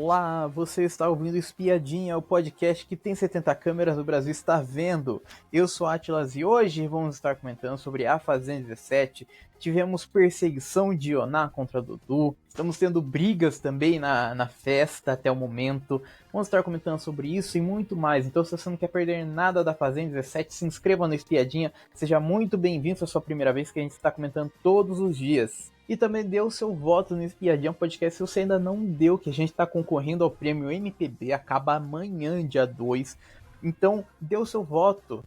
Olá, você está ouvindo Espiadinha, o podcast que tem 70 câmeras do Brasil está vendo. Eu sou Atlas e hoje vamos estar comentando sobre A Fazenda 17. Tivemos perseguição de Ioná contra Dudu. Estamos tendo brigas também na festa até o momento. Vamos estar comentando sobre isso e muito mais. Então, se você não quer perder nada da Fazenda 17, se inscreva no Espiadinha. Seja muito bem-vindo se é a sua primeira vez, que a gente está comentando todos os dias. E também dê o seu voto no Espiadinha Podcast se você ainda não deu, que a gente está concorrendo ao prêmio MPB, acaba amanhã, dia 2. Então, dê o seu voto.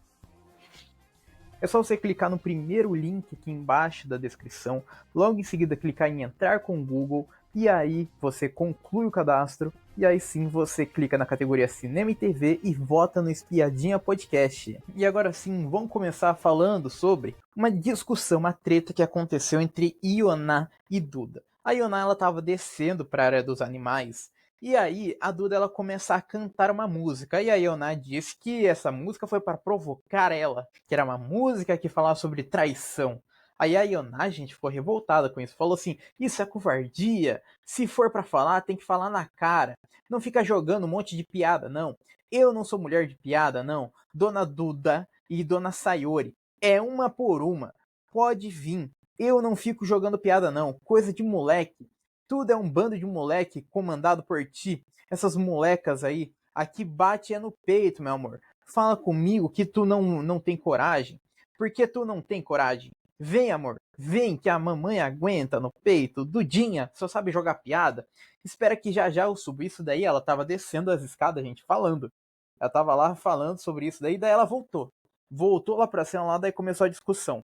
É só você clicar no primeiro link aqui embaixo da descrição, logo em seguida clicar em entrar com o Google, e aí você conclui o cadastro, e aí sim você clica na categoria Cinema e TV e vota no Espiadinha Podcast. E agora sim, vamos começar falando sobre uma discussão, uma treta que aconteceu entre Ioná e Duda. A Ioná, ela estava descendo para a área dos animais, e aí a Duda, ela começa a cantar uma música, e a Ioná disse que essa música foi para provocar ela, que era uma música que falava sobre traição. Aí a Ioná, gente, ficou revoltada com isso, falou assim, isso é covardia, se for para falar, tem que falar na cara, não fica jogando um monte de piada, não. Eu não sou mulher de piada, não. Dona Duda e Dona Sayori, é uma por uma, pode vir, eu não fico jogando piada, não, coisa de moleque. Tudo é um bando de moleque comandado por ti. Essas molecas aí, aqui bate é no peito, meu amor. Fala comigo que tu não tem coragem. Por que tu não tem coragem? Vem, amor, vem que a mamãe aguenta no peito. Dudinha, só sabe jogar piada. Espera que já já eu subo. Isso daí, ela tava descendo as escadas, gente, falando. Ela tava lá falando sobre isso daí ela voltou. Voltou lá pra cima lá, daí começou a discussão.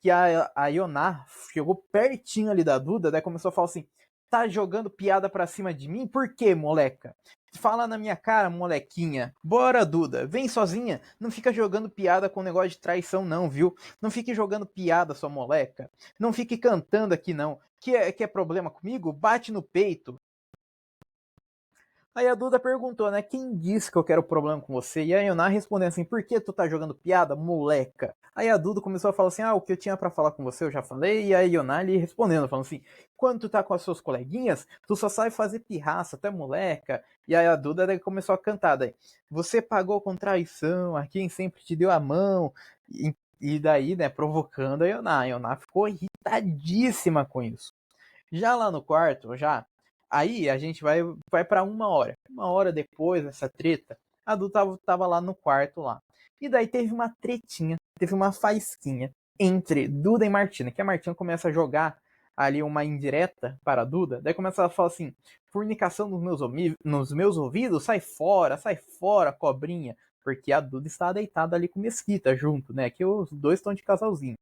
Que a Ioná chegou pertinho ali da Duda, daí começou a falar assim, tá jogando piada pra cima de mim? Por quê, moleca? Fala na minha cara, molequinha. Bora, Duda. Vem sozinha. Não fica jogando piada com negócio de traição, não, viu? Não fique jogando piada, sua moleca. Não fique cantando aqui, não. Que é problema comigo? Bate no peito. Aí a Duda perguntou, né? Quem disse que eu quero problema com você? E a Ioná respondendo assim, por que tu tá jogando piada, moleca? Aí a Duda começou a falar assim, o que eu tinha pra falar com você eu já falei. E a Ioná ali respondendo, falando assim, quando tu tá com as suas coleguinhas, tu só sabe fazer pirraça, tu é moleca. E aí a Duda daí começou a cantar, daí, você pagou com traição, a quem sempre te deu a mão. E daí, né, provocando a Ioná. A Ioná ficou irritadíssima com isso. Já lá no quarto, já... Aí a gente vai para 1 hora. 1 hora depois dessa treta, a Du tava lá no quarto lá. E daí teve uma tretinha, teve uma faísquinha entre Duda e Martina, que a Martina começa a jogar ali uma indireta para a Duda, daí começa a falar assim, fornicação nos meus ouvidos, sai fora, cobrinha, porque a Duda está deitada ali com Mesquita junto, né, que os dois estão de casalzinho.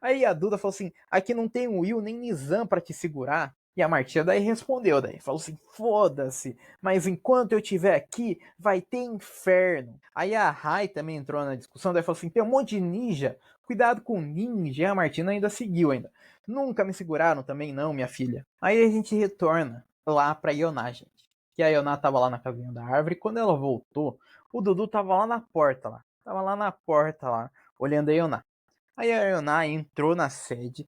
Aí a Duda falou assim, aqui não tem Will nem Nizam para te segurar, e a Martina daí respondeu, daí falou assim, foda-se, mas enquanto eu estiver aqui, vai ter inferno. Aí a Rai também entrou na discussão, daí falou assim, tem um monte de ninja, cuidado com ninja, e a Martina ainda seguiu ainda. Nunca me seguraram também não, minha filha. Aí a gente retorna lá pra Ioná, gente. Que a Ioná tava lá na casinha da árvore, e quando ela voltou, o Dudu tava lá na porta lá. Tava lá na porta lá, olhando a Ioná. Aí a Ioná entrou na sede,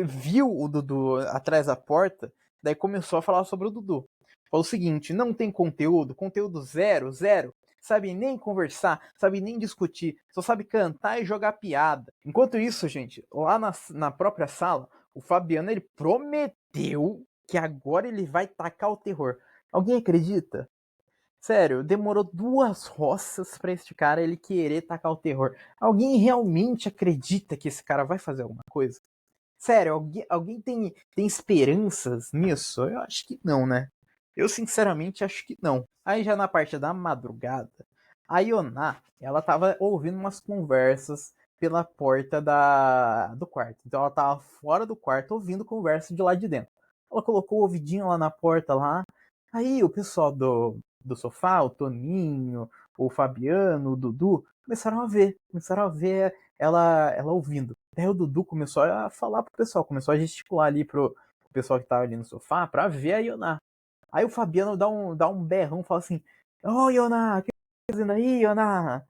viu o Dudu atrás da porta, daí começou a falar sobre o Dudu. Falou o seguinte, não tem conteúdo zero, zero, sabe nem conversar, sabe nem discutir, só sabe cantar e jogar piada. Enquanto isso, gente, lá na própria sala, o Fabiano, ele prometeu que agora ele vai tacar o terror. Alguém acredita? Sério, demorou 2 roças pra este cara ele querer tacar o terror. Alguém realmente acredita que esse cara vai fazer alguma coisa? Sério, alguém tem esperanças nisso? Eu acho que não, né? Eu sinceramente acho que não. Aí já na parte da madrugada, a Ioná, ela tava ouvindo umas conversas pela porta do quarto. Então ela tava fora do quarto ouvindo conversa de lá de dentro. Ela colocou o ouvidinho lá na porta lá. Aí o pessoal do sofá, o Toninho, o Fabiano, o Dudu, começaram a ver ela ouvindo. Daí o Dudu começou a falar pro pessoal, começou a gesticular ali pro pessoal que tava ali no sofá pra ver a Ioná. Aí o Fabiano dá um berrão, fala assim, ô Ioná, o que tá fazendo aí, Ioná?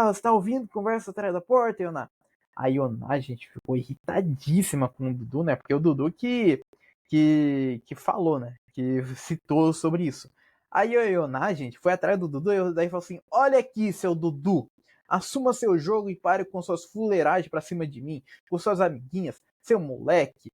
Você tá ouvindo conversa atrás da porta, Ioná? A Ioná, gente, ficou irritadíssima com o Dudu, né? Porque o Dudu que falou, né? Que citou sobre isso. Aí a Ioná, gente, foi atrás do Dudu e daí falou assim: olha aqui, seu Dudu, assuma seu jogo e pare com suas fuleiragens pra cima de mim, com suas amiguinhas, seu moleque.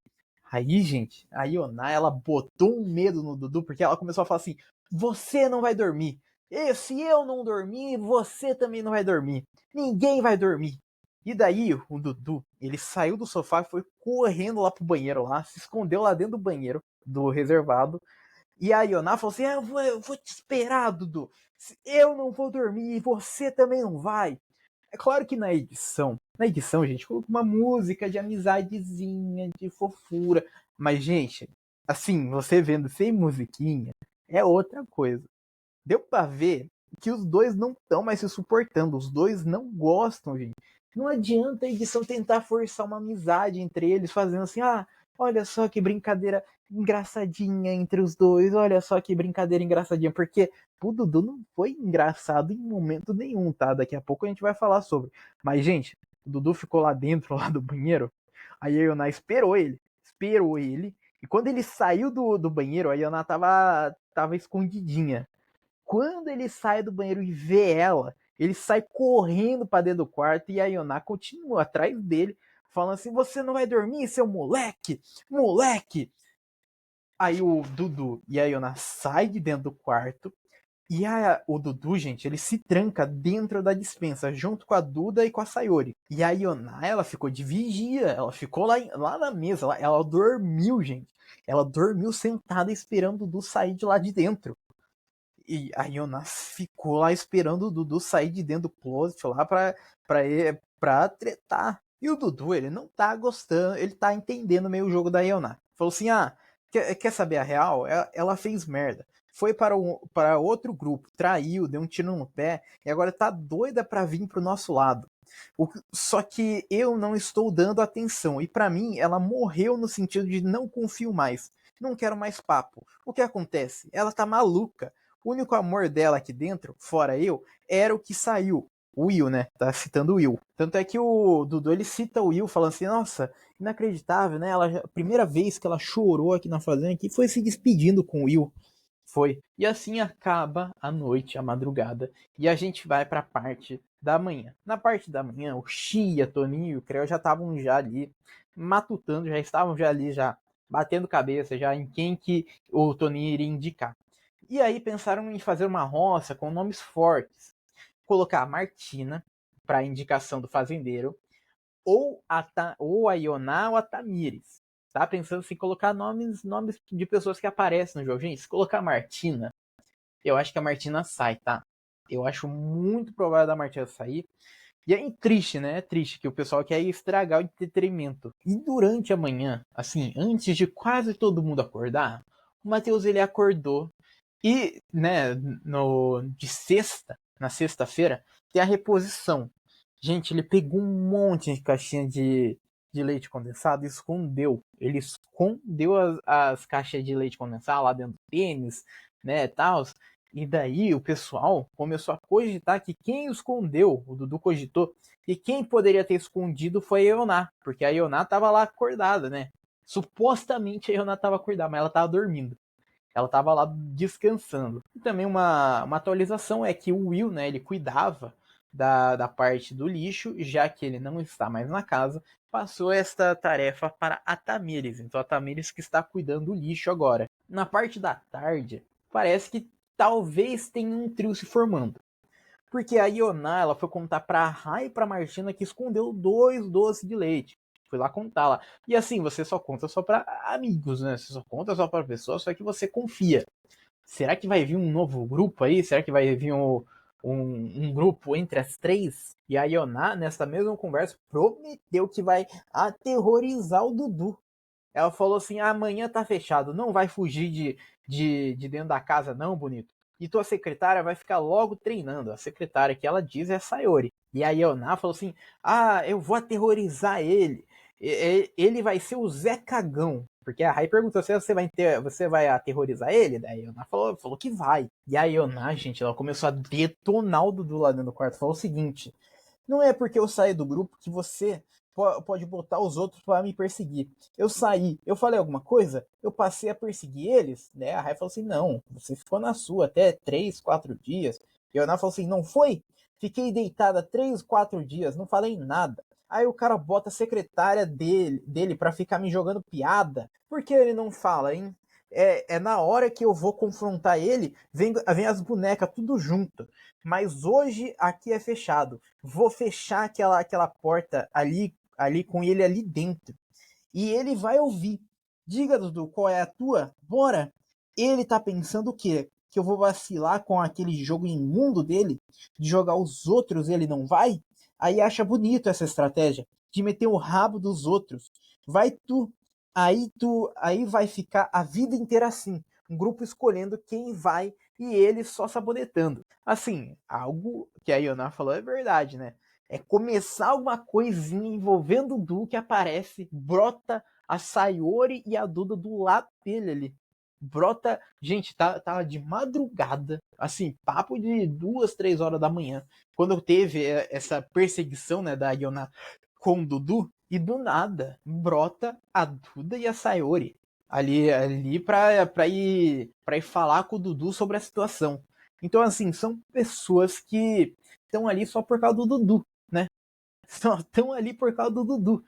Aí, gente, a Ioná, ela botou um medo no Dudu, porque ela começou a falar assim: você não vai dormir. E se eu não dormir, você também não vai dormir. Ninguém vai dormir. E daí, o Dudu, ele saiu do sofá e foi correndo lá pro banheiro lá, se escondeu lá dentro do banheiro do reservado. E a Ioná falou assim: eu vou te esperar, Dudu. Eu não vou dormir, você também não vai. É claro que na edição, gente, colocou uma música de amizadezinha, de fofura. Mas, gente, assim, você vendo sem musiquinha, é outra coisa. Deu pra ver que os dois não estão mais se suportando. Os dois não gostam, gente. Não adianta a edição tentar forçar uma amizade entre eles, fazendo assim, olha só que brincadeira engraçadinha entre os dois, olha só que brincadeira engraçadinha, porque o Dudu não foi engraçado em momento nenhum, tá? Daqui a pouco a gente vai falar sobre. Mas, gente, o Dudu ficou lá dentro, lá do banheiro, aí a Ioná esperou ele, e quando ele saiu do banheiro, a Ioná tava escondidinha. Quando ele sai do banheiro e vê ela, ele sai correndo pra dentro do quarto e a Ioná continua atrás dele, falando assim: você não vai dormir, seu moleque? Moleque! Aí o Dudu e a Ioná saem de dentro do quarto e o Dudu, gente, ele se tranca dentro da despensa, junto com a Duda e com a Sayori. E a Ioná, ela ficou de vigia, ela ficou lá na mesa, ela dormiu, gente. Ela dormiu sentada esperando o Dudu sair de lá de dentro. E a Ioná ficou lá esperando o Dudu sair de dentro do closet lá pra tretar. E o Dudu, ele não tá gostando, ele tá entendendo meio o jogo da Ioná. Falou assim: quer saber a real? Ela fez merda. Foi para outro grupo, traiu, deu um tiro no pé e agora tá doida pra vir pro nosso lado. Só que eu não estou dando atenção. E pra mim, ela morreu no sentido de não confio mais. Não quero mais papo. O que acontece? Ela tá maluca. O único amor dela aqui dentro, fora eu, era o que saiu. O Will, né? Tá citando o Will. Tanto é que o Dudu, ele cita o Will falando assim: nossa, inacreditável, né? A primeira vez que ela chorou aqui na fazenda aqui foi se despedindo com o Will. Foi. E assim acaba a noite, a madrugada. E a gente vai pra parte da manhã. Na parte da manhã, o Chia, Toninho e o Creu já estavam já ali matutando, já estavam já ali, já batendo cabeça, já em quem que o Toninho iria indicar. E aí pensaram em fazer uma roça com nomes fortes. Colocar a Martina para indicação do fazendeiro, ou a Ioná ou a Tamires. Tá pensando assim, colocar nomes de pessoas que aparecem no jogo. Gente, se colocar a Martina, eu acho que a Martina sai, tá? Eu acho muito provável da Martina sair. E é triste, né? É triste que o pessoal quer estragar o entretenimento. E durante a manhã, assim, antes de quase todo mundo acordar, o Matheus ele acordou e, né, na sexta-feira, tem a reposição. Gente, ele pegou um monte de caixinha de leite condensado e escondeu. Ele escondeu as caixas de leite condensado lá dentro do tênis, né, tal. E daí o pessoal começou a cogitar que quem escondeu, o Dudu cogitou, que quem poderia ter escondido foi a Ioná, porque a Ioná tava lá acordada, né? Supostamente a Ioná tava acordada, mas ela tava dormindo. Ela tava lá descansando. E também uma atualização é que o Will, né, ele cuidava da parte do lixo, já que ele não está mais na casa, passou esta tarefa para a Tamires. Então a Tamires que está cuidando do lixo agora. Na parte da tarde, parece que talvez tenha um trio se formando. Porque a Ioná, ela foi contar pra Rai e pra Martina que escondeu 2 doces de leite. Fui lá contar lá. E assim, você só conta só pra amigos, né? Você só conta só pra pessoas só que você confia. Será que vai vir um novo grupo aí? Será que vai vir um grupo entre as três? E a Ioná, nessa mesma conversa, prometeu que vai aterrorizar o Dudu. Ela falou assim: amanhã tá fechado, não vai fugir de dentro da casa, não, bonito. E tua secretária vai ficar logo treinando. A secretária que ela diz é a Sayori. E a Ioná falou assim: eu vou aterrorizar ele. Ele vai ser o Zé Cagão. Porque a Rai perguntou se você vai aterrorizar ele. Daí a Ioná falou que vai. E a Ioná, gente, ela começou a detonar o Dudu lá dentro do quarto. Falou o seguinte: não é porque eu saí do grupo que você pode botar os outros para me perseguir. Eu saí, eu falei alguma coisa, eu passei a perseguir eles, né? A Rai falou assim, não, você ficou na sua até 3, 4 dias. E a Yoná falou assim, não foi? Fiquei deitada 3, 4 dias, não falei nada. Aí o cara bota a secretária dele para ficar me jogando piada. Por que ele não fala, hein? É na hora que eu vou confrontar ele, vem as bonecas tudo junto. Mas hoje aqui é fechado. Vou fechar aquela porta ali com ele ali dentro. E ele vai ouvir. Diga, Dudu, qual é a tua? Bora! Ele tá pensando o quê? Que eu vou vacilar com aquele jogo imundo dele? De jogar os outros e ele não vai? Aí acha bonito essa estratégia. De meter o rabo dos outros. Vai tu. Aí vai ficar a vida inteira assim. Um grupo escolhendo quem vai e ele só sabonetando. Assim, algo que a Yona falou é verdade, né? É começar alguma coisinha envolvendo o Dudu que aparece, brota a Sayori e a Duda do lado dele ali. Brota, gente, tava de madrugada, assim, papo de 2, 3 horas da manhã, quando teve essa perseguição, né, da Yona com o Dudu, e do nada brota a Duda e a Sayori ali pra ir falar com o Dudu sobre a situação. Então, assim, são pessoas que estão ali só por causa do Dudu, né? Só estão ali por causa do Dudu.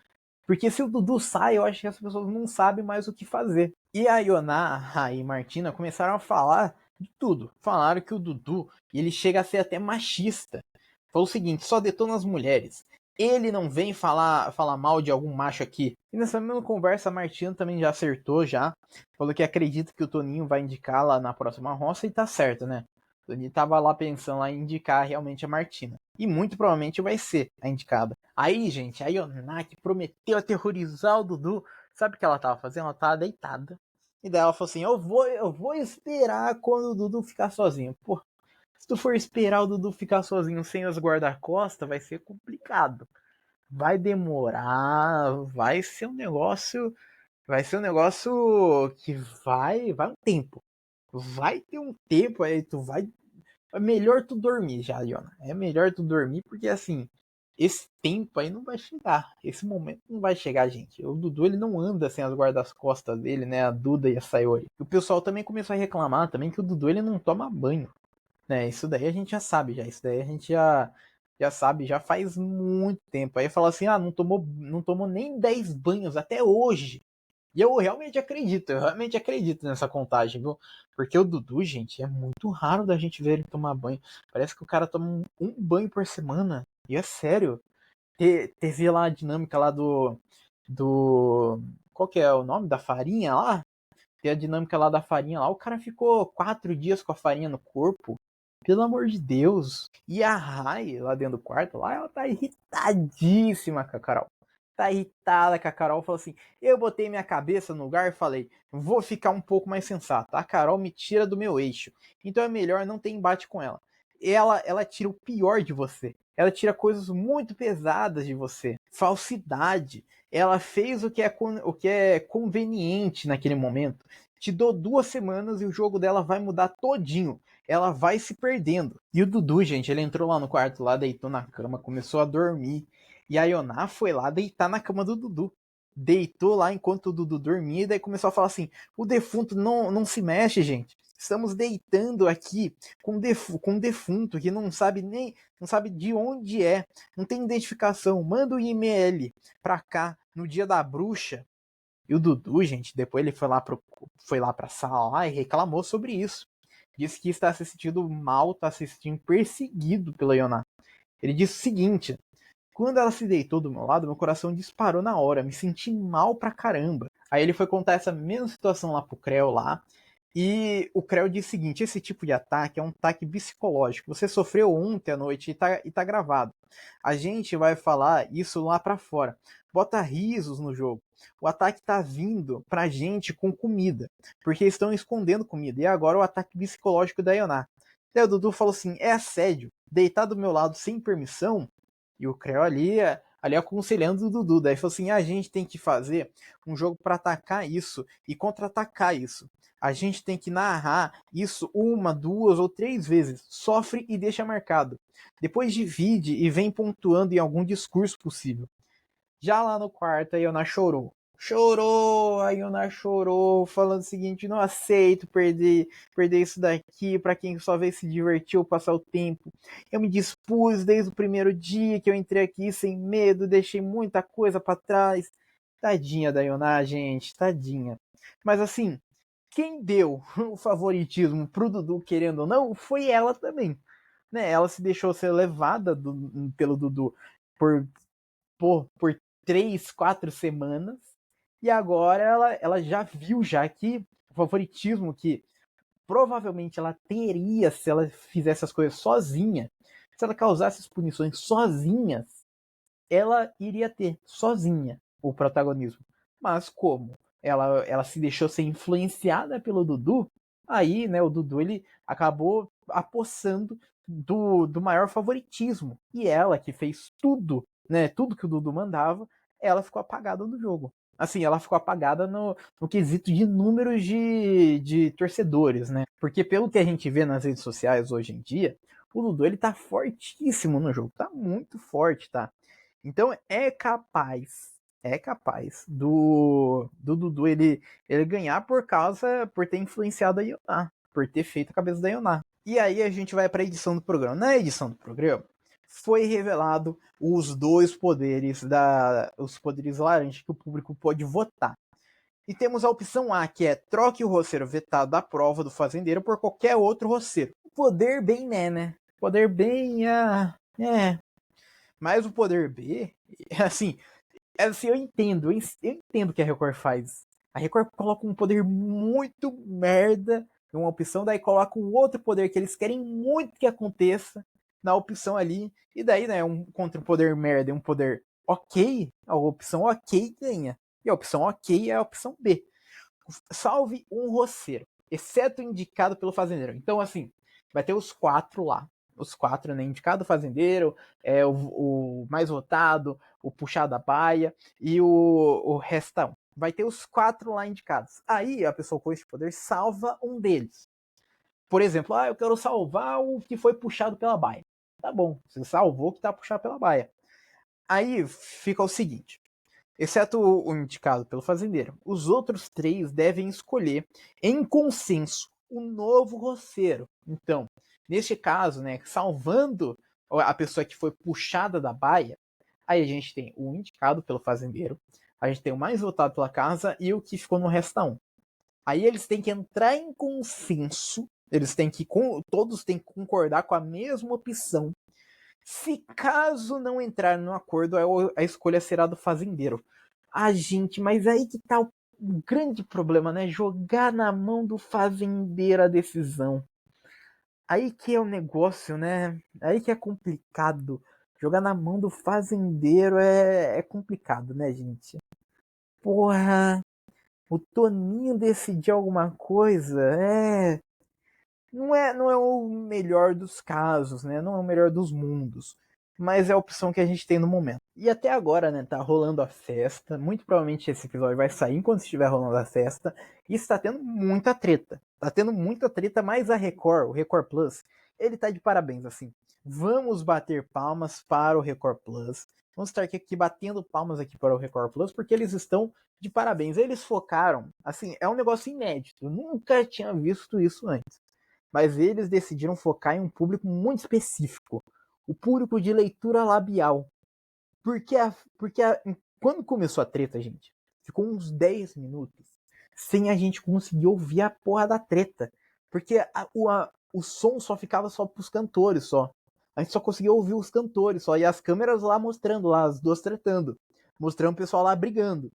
Porque se o Dudu sai, eu acho que as pessoas não sabem mais o que fazer. E a Ioná, a e Martina começaram a falar de tudo. Falaram que o Dudu, ele chega a ser até machista. Falou o seguinte, só detona as mulheres. Ele não vem falar mal de algum macho aqui. E nessa mesma conversa, a Martina também já acertou já. Falou que acredita que o Toninho vai indicar lá na próxima roça e tá certo, né? O Toninho tava lá pensando lá em indicar realmente a Martina. E muito provavelmente vai ser a indicada. Aí, gente, a Yonak prometeu aterrorizar o Dudu. Sabe o que ela tava fazendo? Ela tava deitada. E daí ela falou assim: eu vou esperar quando o Dudu ficar sozinho. Pô, se tu for esperar o Dudu ficar sozinho sem os guarda-costas, vai ser complicado. Vai demorar, vai ser um negócio. Vai ser um negócio que vai um tempo. Vai ter um tempo aí, tu vai. É melhor tu dormir já, Iona. É melhor tu dormir, porque assim, esse tempo aí não vai chegar. Esse momento não vai chegar, gente. O Dudu ele não anda sem as guardas-costas dele, né? A Duda e a Sayori. O pessoal também começou a reclamar também que o Dudu ele não toma banho, né? Isso daí a gente já sabe, já. Isso daí a gente já sabe, já faz muito tempo. Aí fala assim: "Ah, não tomou nem 10 banhos até hoje". E eu realmente acredito nessa contagem, viu? Porque o Dudu, gente, é muito raro da gente ver ele tomar banho. Parece que o cara toma um banho por semana. E é sério. Teve lá a dinâmica lá do. Qual que é o nome? Da farinha lá? Tem a dinâmica lá da farinha lá. O cara ficou 4 dias com a farinha no corpo. Pelo amor de Deus. E a Rai, lá dentro do quarto, lá, ela tá irritadíssima com a Carol. Tá irritada com a Carol. Falou assim: eu botei minha cabeça no lugar e falei, vou ficar um pouco mais sensato. A Carol me tira do meu eixo. Então é melhor não ter embate com ela. Ela tira o pior de você. Ela tira coisas muito pesadas de você. Falsidade. Ela fez o que é conveniente naquele momento. Te dou 2 semanas e o jogo dela vai mudar todinho. Ela vai se perdendo. E o Dudu, gente, ele entrou lá no quarto, lá deitou na cama, começou a dormir. E a Yoná foi lá deitar na cama do Dudu. Deitou lá enquanto o Dudu dormia, e daí começou a falar assim: o defunto não se mexe, gente. Estamos deitando aqui com um defunto que não sabe de onde é, não tem identificação. Manda o e-mail pra cá no dia da bruxa. E o Dudu, gente, depois ele foi lá pra sala lá e reclamou sobre isso. Disse que está se sentindo mal, está se sentindo perseguido pela Yoná. Ele disse o seguinte: quando ela se deitou do meu lado, meu coração disparou na hora, me senti mal pra caramba. Aí ele foi contar essa mesma situação lá pro Creu lá. E o Creu disse o seguinte: esse tipo de ataque é um ataque psicológico. Você sofreu ontem à noite e tá gravado. A gente vai falar isso lá pra fora. Bota risos no jogo. O ataque tá vindo pra gente com comida. Porque estão escondendo comida. E agora o ataque psicológico da Ioná. Daí o Dudu falou assim: é assédio. Deitar do meu lado sem permissão. E o Creu ali aconselhando o Dudu. Daí falou assim: a gente tem que fazer um jogo para atacar isso e contra-atacar isso. A gente tem que narrar isso 1, 2 ou 3 vezes. Sofre e deixa marcado. Depois divide e vem pontuando em algum discurso possível. Já lá no quarto, a Yona chorou. Chorou, a Yona chorou, falando o seguinte: não aceito perder isso daqui pra quem só veio se divertir ou passar o tempo. Eu me dispus desde o primeiro dia que eu entrei aqui sem medo, deixei muita coisa pra trás. Tadinha da Yona, gente, tadinha. Mas assim, quem deu o favoritismo pro Dudu, querendo ou não, foi ela também. Né? Ela se deixou ser levada pelo Dudu por, por 3, 4 semanas. E agora ela já viu já que o favoritismo que provavelmente ela teria se ela fizesse as coisas sozinha, se ela causasse as punições sozinhas, ela iria ter sozinha o protagonismo. Mas como ela se deixou ser influenciada pelo Dudu, aí, né, o Dudu ele acabou apossando do maior favoritismo. E ela que fez tudo, né, tudo que o Dudu mandava, ela ficou apagada no jogo. Assim, ela ficou apagada no quesito de números de torcedores, né? Porque pelo que a gente vê nas redes sociais hoje em dia, o Dudu ele tá fortíssimo no jogo, tá muito forte, tá? Então é capaz do Dudu ele ganhar por ter influenciado a Ioná, por ter feito a cabeça da Ioná. E aí a gente vai para a edição do programa. Na edição do programa foi revelado os poderes laranja que o público pode votar. E temos a opção A, que é troque o roceiro vetado da prova do fazendeiro por qualquer outro roceiro. Poder bem, né? Poder bem, mas o poder B, assim, eu entendo o que a Record faz. A Record coloca um poder muito merda em uma opção, daí coloca um outro poder que eles querem muito que aconteça na opção ali, e daí, né, contra um poder merda e um poder ok, a opção ok ganha. E a opção ok é a opção B. Salve um roceiro, exceto indicado pelo fazendeiro. Então, assim, vai ter os 4 lá. Os 4, né? Indicado fazendeiro, o mais votado, o puxado da baia e o restão. Vai ter os 4 lá indicados. Aí a pessoa com esse poder salva um deles. Por exemplo, eu quero salvar o que foi puxado pela baia. Tá bom, você salvou o que tá puxado pela baia. Aí fica o seguinte: exceto o indicado pelo fazendeiro, os outros 3 devem escolher, em consenso, o novo roceiro. Então, neste caso, né, salvando a pessoa que foi puxada da baia, aí a gente tem o indicado pelo fazendeiro, a gente tem o mais votado pela casa e o que ficou no resta 1. Aí eles têm que entrar em consenso, todos têm que concordar com a mesma opção. Se caso não entrar no acordo, a escolha será do fazendeiro. Gente, mas aí que tá o grande problema, né? Jogar na mão do fazendeiro a decisão. Aí que é o negócio, né? Aí que é complicado. Jogar na mão do fazendeiro é complicado, né, gente? Porra, o Toninho decidir alguma coisa não é o melhor dos casos, né? Não é o melhor dos mundos. Mas é a opção que a gente tem no momento. E até agora, né, tá rolando a festa. Muito provavelmente esse episódio vai sair enquanto estiver rolando a festa. E está tendo muita treta. Tá tendo muita treta, mas a Record, o Record Plus, ele tá de parabéns, assim. Vamos bater palmas para o Record Plus. Vamos estar aqui batendo palmas aqui para o Record Plus, porque eles estão de parabéns. Eles focaram, assim, é um negócio inédito. Eu nunca tinha visto isso antes. Mas eles decidiram focar em um público muito específico, o público de leitura labial. Porque quando começou a treta, gente, ficou uns 10 minutos sem a gente conseguir ouvir a porra da treta. Porque o som só ficava só pros cantores, só. A gente só conseguia ouvir os cantores, só. E as câmeras lá mostrando lá, as duas tretando. Mostrando o pessoal lá brigando.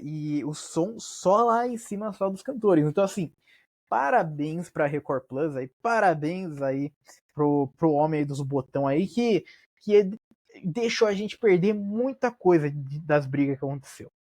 E o som só lá em cima, só dos cantores. Então, assim, parabéns pra Record Plus aí, parabéns aí pro homem aí dos botão aí que deixou a gente perder muita coisa das brigas que aconteceu.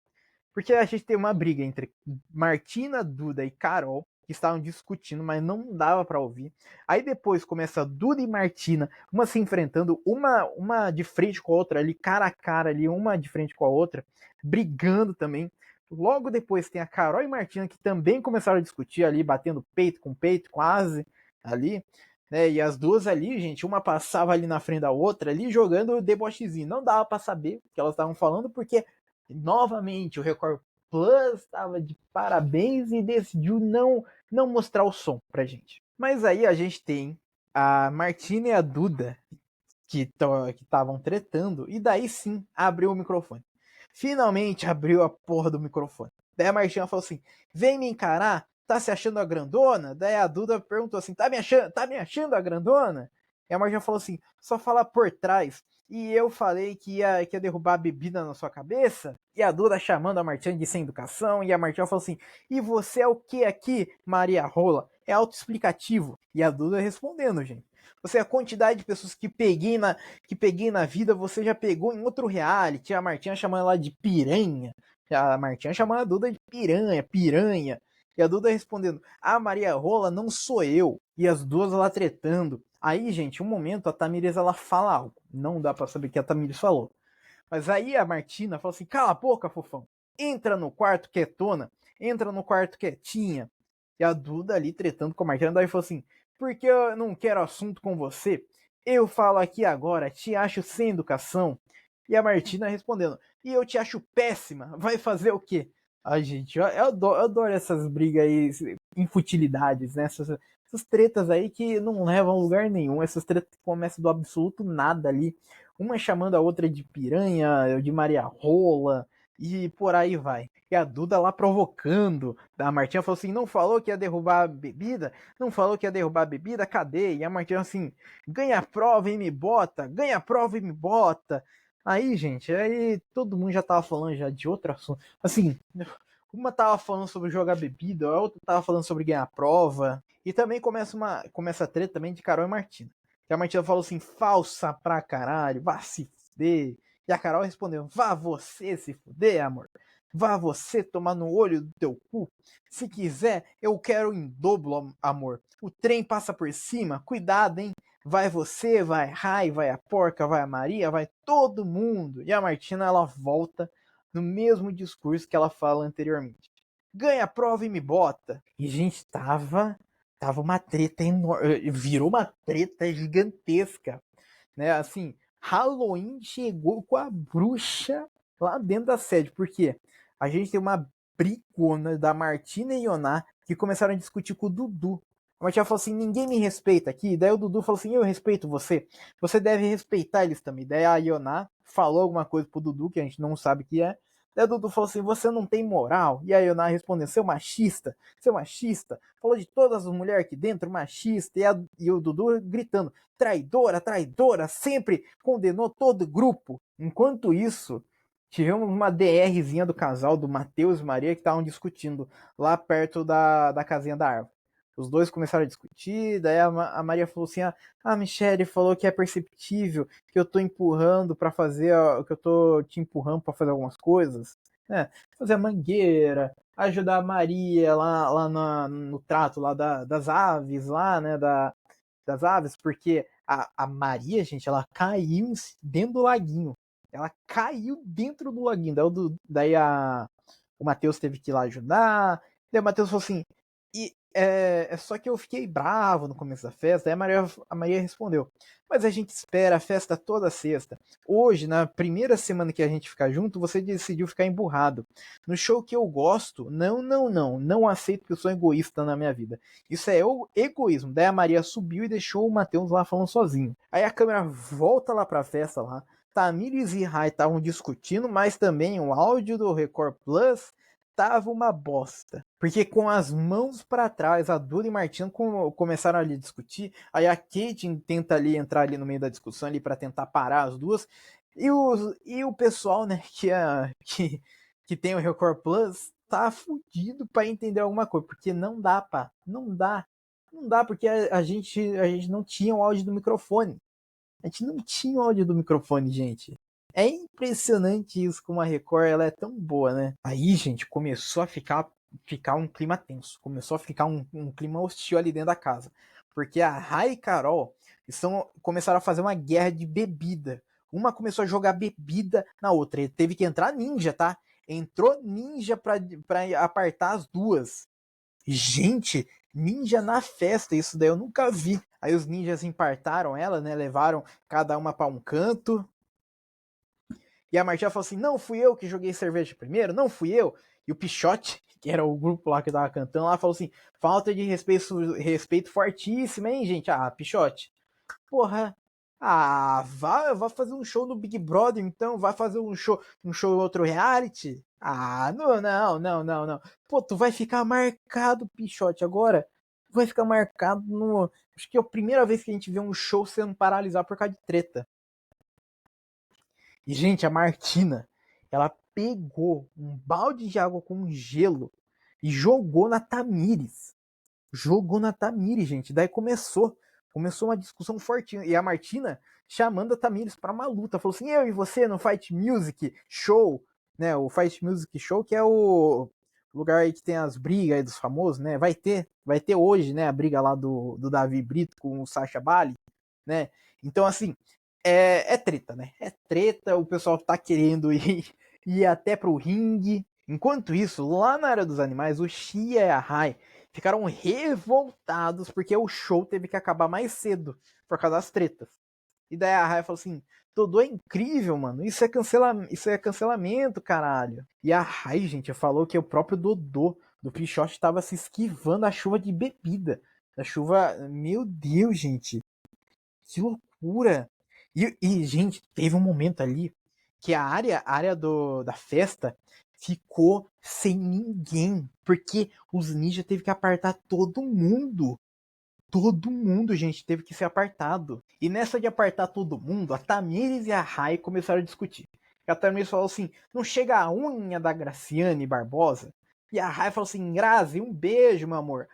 Porque a gente tem uma briga entre Martina, Duda e Carol, que estavam discutindo, mas não dava para ouvir. Aí depois começa Duda e Martina, uma se enfrentando, uma de frente com a outra ali, cara a cara ali, uma de frente com a outra, brigando também. Logo depois tem a Carol e Martina, que também começaram a discutir ali, batendo peito com peito, quase ali. né? E as duas ali, gente, uma passava ali na frente da outra, ali jogando debochezinho. Não dava para saber o que elas estavam falando, porque, novamente, o Record Plus estava de parabéns e decidiu não mostrar o som pra gente. Mas aí a gente tem a Martina e a Duda, que estavam tretando, e daí sim abriu o microfone. Finalmente abriu a porra do microfone. Daí a Martina falou assim: vem me encarar, tá se achando a grandona? Daí a Duda perguntou assim: tá me achando a grandona? E a Martina falou assim: só fala por trás. E eu falei que ia derrubar a bebida na sua cabeça? E a Duda chamando a Martina de sem educação. E a Martina falou assim: e você é o que aqui, Maria Rola? É autoexplicativo. E a Duda respondendo, gente. Você, a quantidade de pessoas que peguei na vida, você já pegou em outro reality. A Martinha chamando ela de piranha. A Martinha chamando a Duda de piranha. E a Duda respondendo: a Maria Rola não sou eu. E as duas lá tretando. Aí, gente, um momento a Tamires ela fala algo. Não dá pra saber o que a Tamires falou. Mas aí a Martina fala assim: cala a boca, fofão. Entra no quarto quietona. Entra no quarto quietinha. E a Duda ali tretando com a Martina. Daí falou assim: porque eu não quero assunto com você. Eu falo aqui agora, te acho sem educação. E a Martina respondendo: e eu te acho péssima. Vai fazer o quê? Ai, gente, eu adoro essas brigas aí, infutilidades, né? Essas tretas aí que não levam a lugar nenhum. Essas tretas que começam do absoluto nada ali. Uma chamando a outra de piranha, de Maria Rola, e por aí vai. E a Duda lá provocando. A Martinha falou assim: não falou que ia derrubar a bebida? Não falou que ia derrubar a bebida? Cadê? E a Martinha assim: ganha a prova e me bota, ganha a prova e me bota. Aí, gente, aí todo mundo já tava falando já de outro assunto. Assim, uma tava falando sobre jogar bebida, a outra tava falando sobre ganhar a prova. E também começa a treta também de Carol e Martina. E a Martina falou assim: falsa pra caralho, vá se fuder. E a Carol respondeu: vá você se fuder, amor. Vá você tomar no olho do teu cu. Se quiser, eu quero em dobro, amor. O trem passa por cima, cuidado, hein? Vai você, vai Rai, vai a porca, vai a Maria, vai todo mundo. E a Martina, ela volta no mesmo discurso que ela fala anteriormente. Ganha a prova e me bota. E a gente tava uma treta enorme, virou uma treta gigantesca, né? Assim, Halloween chegou com a bruxa lá dentro da sede, porque a gente tem uma brigona da Martina e Ioná que começaram a discutir com o Dudu. A Martina falou assim: ninguém me respeita aqui. Daí o Dudu falou assim: eu respeito você. Você deve respeitar eles também. Daí a Ioná falou alguma coisa pro Dudu que a gente não sabe o que é. Daí o Dudu falou assim: você não tem moral. E a Ioná respondeu: seu machista, seu machista. Falou de todas as mulheres aqui dentro, machista. E o Dudu gritando: traidora, traidora. Sempre condenou todo o grupo. Enquanto isso, tivemos uma DRzinha do casal, do Matheus e Maria, que estavam discutindo lá perto da casinha da árvore. Os dois começaram a discutir, daí a Maria falou assim: a Michelle falou que é perceptível que eu tô empurrando para fazer, que eu tô te empurrando para fazer algumas coisas, né? Fazer a mangueira, ajudar a Maria lá no trato lá das aves, lá, né? Das aves, porque a Maria, gente, ela caiu dentro do laguinho. Ela caiu dentro do laguinho. Daí o Matheus teve que ir lá ajudar. Daí o Matheus falou assim: é só que eu fiquei bravo no começo da festa. Aí a Maria respondeu: mas a gente espera a festa toda sexta. Hoje, na primeira semana que a gente ficar junto, você decidiu ficar emburrado. No show que eu gosto, não aceito que eu sou egoísta na minha vida. Isso é egoísmo. Daí a Maria subiu e deixou o Matheus lá falando sozinho. Aí a câmera volta lá pra festa lá. Tamires e Rai estavam discutindo, mas também o áudio do Record Plus tava uma bosta. Porque com as mãos para trás, a Duda e Martina começaram ali a discutir. Aí a Kate tenta ali entrar ali no meio da discussão ali para tentar parar as duas. E o pessoal, né, que tem o Record Plus, tá fudido para entender alguma coisa. Porque não dá, pá. Não dá. Não dá, porque a gente não tinha o áudio do microfone. A gente não tinha o áudio do microfone, gente. É impressionante isso, como a Record ela é tão boa, né? Aí, gente, começou a ficar um clima tenso. Começou a ficar um clima hostil ali dentro da casa. Porque a Rai e Carol começaram a fazer uma guerra de bebida. Uma começou a jogar bebida na outra. Ele teve que entrar ninja, tá? Entrou ninja pra apartar as duas. Gente, ninja na festa, isso daí eu nunca vi. Aí os ninjas empartaram ela, né? Levaram cada uma pra um canto. E a Martina falou assim: não fui eu que joguei cerveja primeiro, não fui eu. E o Pichote, que era o grupo lá que tava cantando, lá falou assim: falta de respeito fortíssima, hein, gente? Ah, Pichote. Porra. Ah, vai fazer um show no Big Brother, então? Vai fazer um show em outro reality? Ah, não. Pô, tu vai ficar marcado, Pichote, agora. Tu vai ficar marcado no. Acho que é a primeira vez que a gente vê um show sendo paralisado por causa de treta. E, gente, a Martina, ela pegou um balde de água com gelo e jogou na Tamires. Jogou na Tamires, gente. Daí começou uma discussão fortinha. E a Martina chamando a Tamires pra uma luta. Falou assim, eu e você no Fight Music Show, né? O Fight Music Show, que é o lugar aí que tem as brigas aí dos famosos, né? Vai ter hoje, né? A briga lá do Davi Brito com o Sacha Bali, né? Então, assim, é treta, né? É treta, o pessoal tá querendo ir até pro ringue. Enquanto isso, lá na área dos animais, o Chia e a Rai ficaram revoltados porque o show teve que acabar mais cedo por causa das tretas. E daí a Rai falou assim: Dodô é incrível, mano. Isso é cancelamento, caralho. E a Rai, gente, falou que o próprio Dodô do Pichote estava se esquivando da chuva de bebida. Da chuva. Meu Deus, gente. Que loucura. Gente, teve um momento ali que a área da festa ficou sem ninguém. Porque os ninjas teve que apartar todo mundo. Todo mundo, gente, teve que ser apartado. E nessa de apartar todo mundo, a Tamires e a Rai começaram a discutir. E a Tamires falou assim: não chega a unha da Graciane Barbosa? E a Rai falou assim: Grazi, um beijo, meu amor.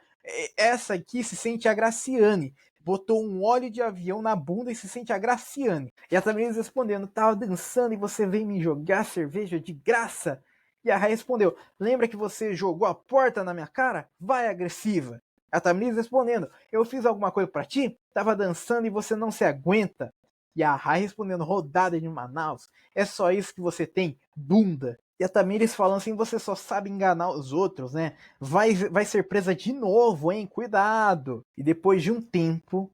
Essa aqui se sente a Graciane. Botou um óleo de avião na bunda e se sente a Graciane. E a Tamires respondendo: tava dançando e você veio me jogar cerveja de graça? E a Rai respondeu: lembra que você jogou a porta na minha cara? Vai, agressiva. A Tamires respondendo: eu fiz alguma coisa pra ti? Tava dançando e você não se aguenta. E a Rai respondendo: rodada de Manaus. É só isso que você tem? Bunda. E a Tamires falando assim: você só sabe enganar os outros, né? Vai ser presa de novo, hein? Cuidado. E depois de um tempo,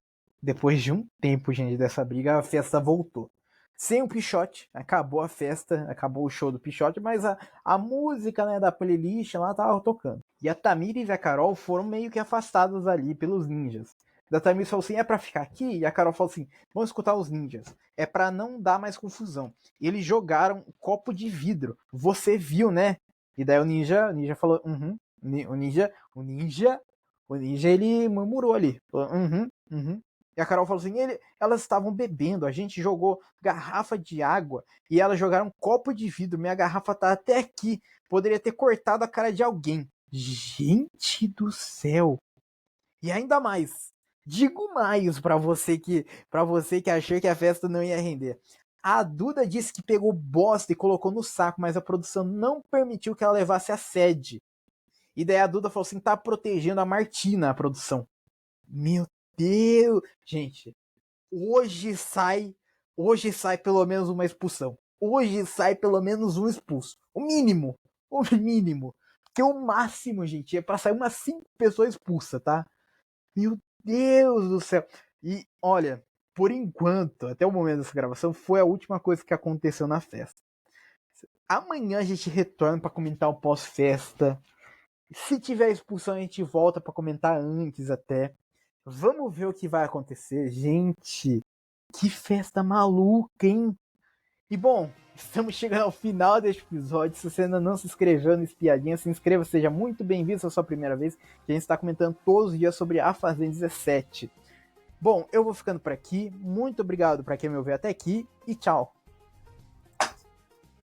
gente, dessa briga, a festa voltou. Sem o Pichote, acabou a festa, acabou o show do Pichote, mas a música, né, da playlist lá tava tocando. E a Tamires e a Carol foram meio que afastadas ali pelos ninjas. Da Tamires falou assim: é pra ficar aqui? E a Carol falou assim: vamos escutar os ninjas. É pra não dar mais confusão. E eles jogaram um copo de vidro. Você viu, né? E daí o ninja falou: o ninja ele murmurou ali. Falou: E a Carol falou assim: elas estavam bebendo, a gente jogou garrafa de água e elas jogaram um copo de vidro. Minha garrafa tá até aqui. Poderia ter cortado a cara de alguém. Gente do céu! E ainda mais, digo mais para você que achou que a festa não ia render. A Duda disse que pegou bosta e colocou no saco, mas a produção não permitiu que ela levasse a sede. E daí a Duda falou assim: tá protegendo a Martina, a produção. Meu Deus! Gente, hoje sai pelo menos uma expulsão. Hoje sai pelo menos um expulso. O mínimo. O mínimo. Porque o máximo, gente, é pra sair umas 5 pessoas expulsas, tá? Meu Deus do céu. E olha, por enquanto, até o momento dessa gravação, foi a última coisa que aconteceu na festa. Amanhã a gente retorna para comentar o pós-festa. Se tiver expulsão, a gente volta para comentar antes até. Vamos ver o que vai acontecer. Gente, que festa maluca, hein? E bom, estamos chegando ao final deste episódio. Se você ainda não se inscreveu no Espiadinha, se inscreva, seja muito bem-vindo se é a sua primeira vez. Que a gente está comentando todos os dias sobre A Fazenda 17. Bom, eu vou ficando por aqui. Muito obrigado para quem me ouviu até aqui e tchau!